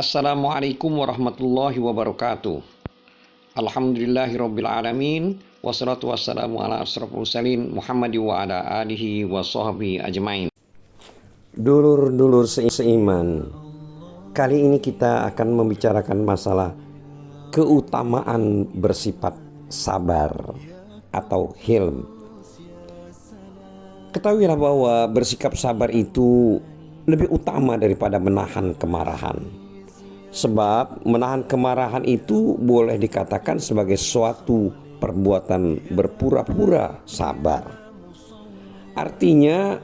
Assalamualaikum warahmatullahi wabarakatuh. Alhamdulillahirabbil alamin wassalatu wassalamu ala asyrofil mursalin Muhammad wa ala alihi wa sahbihi ajmain. Dulur-dulur seiman, kali ini kita akan membicarakan masalah keutamaan bersifat sabar atau hilm. Ketahuilah bahwa bersikap sabar itu lebih utama daripada menahan kemarahan. Sebab menahan kemarahan itu boleh dikatakan sebagai suatu perbuatan berpura-pura sabar. Artinya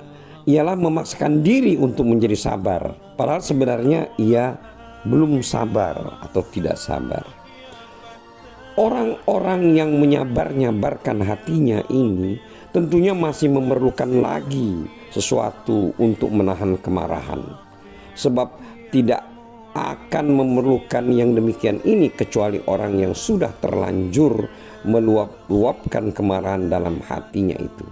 ialah memaksakan diri untuk menjadi sabar, padahal sebenarnya ia belum sabar atau tidak sabar. Orang-orang yang menyabar-nyabarkan hatinya ini tentunya masih memerlukan lagi sesuatu untuk menahan kemarahan. Sebab tidak akan memerlukan yang demikian ini kecuali orang yang sudah terlanjur meluap-luapkan kemarahan dalam hatinya itu.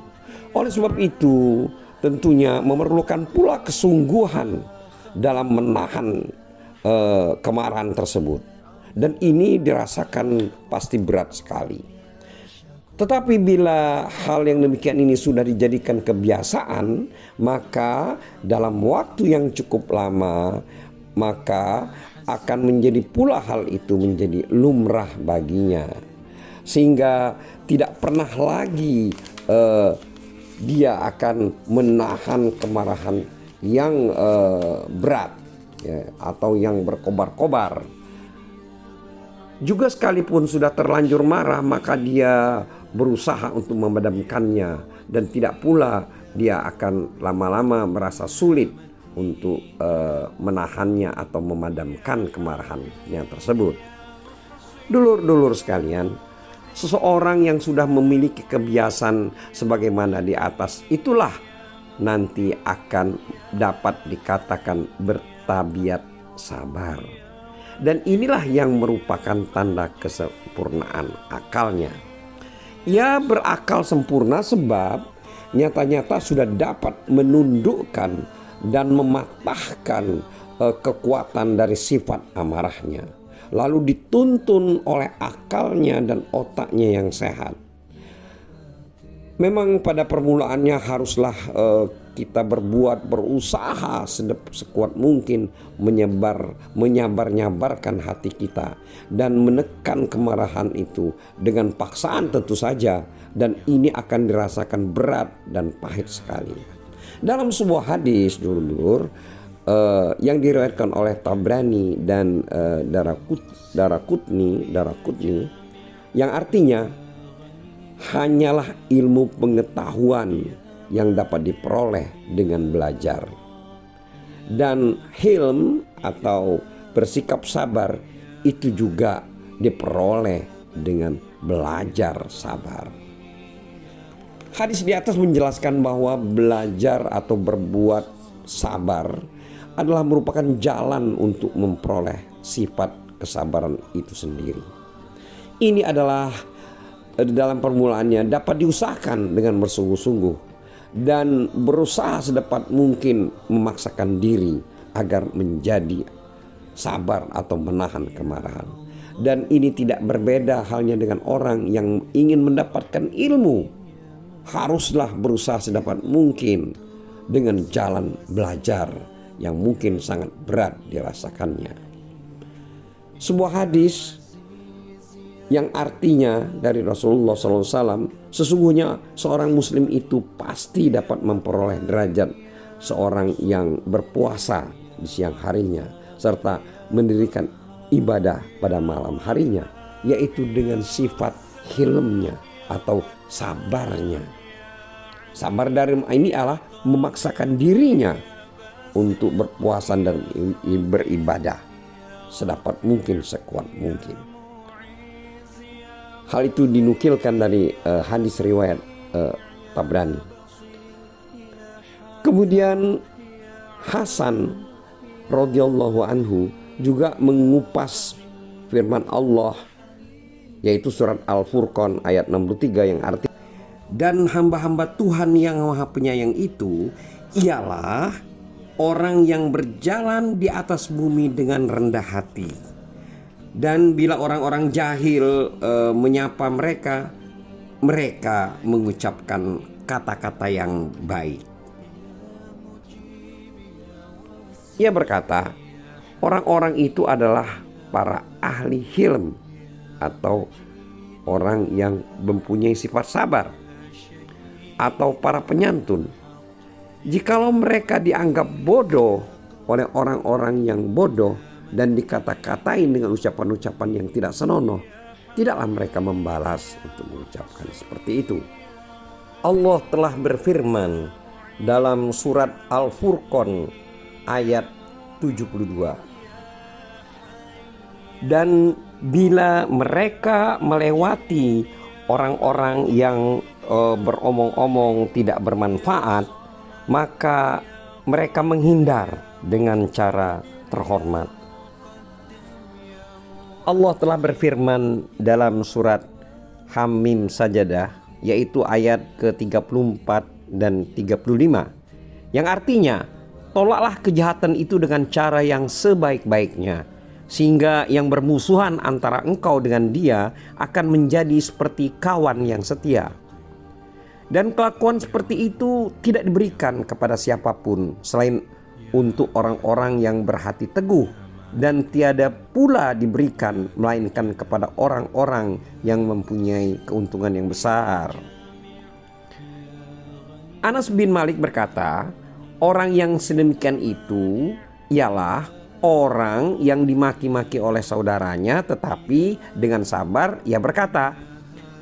Oleh sebab itu tentunya memerlukan pula kesungguhan dalam menahan kemarahan tersebut. Dan ini dirasakan pasti berat sekali. Tetapi bila hal yang demikian ini sudah dijadikan kebiasaan, maka dalam waktu yang cukup lama maka akan menjadi pula hal itu menjadi lumrah baginya, sehingga tidak pernah lagi dia akan menahan kemarahan yang berat ya, atau yang berkobar-kobar. Juga sekalipun sudah terlanjur marah, maka dia berusaha untuk memadamkannya, dan tidak pula dia akan lama-lama merasa sulit untuk menahannya atau memadamkan kemarahannya tersebut. Dulur-dulur sekalian, seseorang yang sudah memiliki kebiasaan sebagaimana di atas itulah nanti akan dapat dikatakan bertabiat sabar. Dan inilah yang merupakan tanda kesempurnaan akalnya. Ia berakal sempurna sebab nyata-nyata sudah dapat menundukkan dan mematahkan kekuatan dari sifat amarahnya, lalu dituntun oleh akalnya dan otaknya yang sehat. Memang pada permulaannya haruslah kita berusaha sekuat mungkin menyabar-nyabarkan hati kita dan menekan kemarahan itu dengan paksaan tentu saja, dan ini akan dirasakan berat dan pahit sekali. Dalam sebuah hadis dulur yang diriwayatkan oleh Tabrani dan Daraqutni yang artinya hanyalah ilmu pengetahuan yang dapat diperoleh dengan belajar, dan hilm atau bersikap sabar itu juga diperoleh dengan belajar sabar. Hadis di atas menjelaskan bahwa belajar atau berbuat sabar adalah merupakan jalan untuk memperoleh sifat kesabaran itu sendiri. Ini adalah dalam permulaannya dapat diusahakan dengan bersungguh-sungguh dan berusaha sedapat mungkin memaksakan diri agar menjadi sabar atau menahan kemarahan. Dan ini tidak berbeda halnya dengan orang yang ingin mendapatkan ilmu. Haruslah berusaha sedapat mungkin dengan jalan belajar yang mungkin sangat berat dirasakannya. Sebuah hadis yang artinya dari Rasulullah SAW, sesungguhnya seorang muslim itu pasti dapat memperoleh derajat seorang yang berpuasa di siang harinya serta mendirikan ibadah pada malam harinya, yaitu dengan sifat hilmnya atau sabarnya. Sabar dari ini adalah memaksakan dirinya untuk berpuasa dan beribadah sedapat mungkin, sekuat mungkin. Hal itu dinukilkan dari hadis riwayat Tabrani. Kemudian Hasan radhiyallahu anhu juga mengupas firman Allah, yaitu surat Al-Furqan ayat 63 yang artinya, dan hamba-hamba Tuhan yang Maha Penyayang itu ialah orang yang berjalan di atas bumi dengan rendah hati. Dan bila orang-orang jahil menyapa mereka, mereka mengucapkan kata-kata yang baik. Ia berkata, orang-orang itu adalah para ahli hilm atau orang yang mempunyai sifat sabar atau para penyantun. Jikalau mereka dianggap bodoh oleh orang-orang yang bodoh dan dikata-katain dengan ucapan-ucapan yang tidak senonoh, tidaklah mereka membalas untuk mengucapkan seperti itu. Allah telah berfirman dalam surat Al-Furqan ayat 72. Dan bila mereka melewati orang-orang yang beromong-omong tidak bermanfaat, maka mereka menghindar dengan cara terhormat. Allah telah berfirman dalam surat Hamim Sajadah, yaitu ayat ke-34 dan 35, yang artinya, tolaklah kejahatan itu dengan cara yang sebaik-baiknya, sehingga yang bermusuhan antara engkau dengan dia akan menjadi seperti kawan yang setia. Dan kelakuan seperti itu tidak diberikan kepada siapapun selain untuk orang-orang yang berhati teguh, dan tiada pula diberikan melainkan kepada orang-orang yang mempunyai keuntungan yang besar. Anas bin Malik berkata, orang yang sedemikian itu ialah orang yang dimaki-maki oleh saudaranya, tetapi dengan sabar ia berkata,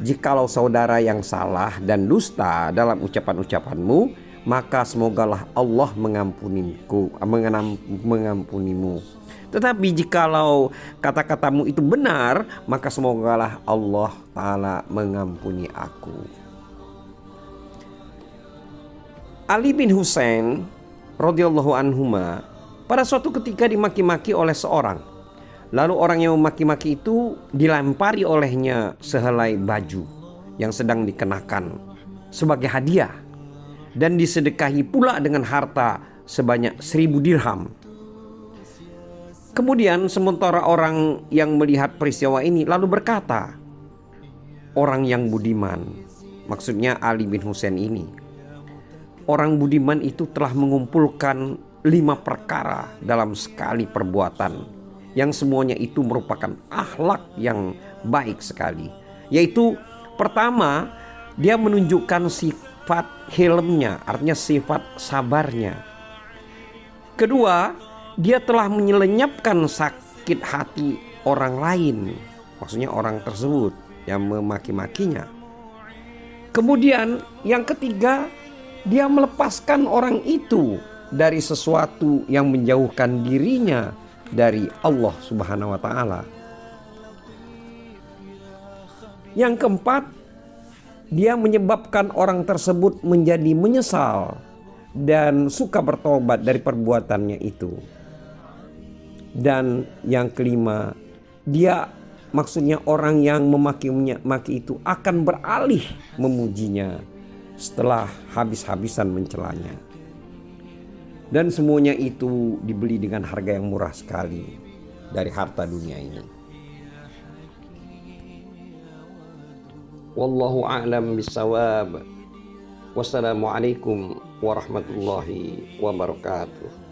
jikalau saudara yang salah dan dusta dalam ucapan-ucapanmu, maka semogalah Allah mengampunimu. Tetapi jikalau kata-katamu itu benar, maka semogalah Allah Ta'ala mengampuni aku. Ali bin Husain radhiyallahu anhuma pada suatu ketika dimaki-maki oleh seorang. Lalu orang yang memaki-maki itu dilempari olehnya sehelai baju yang sedang dikenakan sebagai hadiah, dan disedekahi pula dengan harta sebanyak 1000 dirham. Kemudian sementara orang yang melihat peristiwa ini lalu berkata, orang yang budiman, maksudnya Ali bin Husain ini, orang budiman itu telah mengumpulkan 5 perkara dalam sekali perbuatan, yang semuanya itu merupakan akhlak yang baik sekali. Yaitu pertama, dia menunjukkan sifat hilmnya, artinya sifat sabarnya. Kedua, dia telah menyelenyapkan sakit hati orang lain, maksudnya orang tersebut yang memaki-makinya. Kemudian yang ketiga, dia melepaskan orang itu dari sesuatu yang menjauhkan dirinya dari Allah Subhanahu wa Ta'ala. Yang keempat, dia menyebabkan orang tersebut menjadi menyesal dan suka bertobat dari perbuatannya itu. Dan yang kelima, dia maksudnya orang yang memaki itu akan beralih memujinya setelah habis-habisan mencelanya. Dan semuanya itu dibeli dengan harga yang murah sekali dari harta dunia ini. Wallahu a'lam bissawab. Wassalamualaikum warahmatullahi wabarakatuh.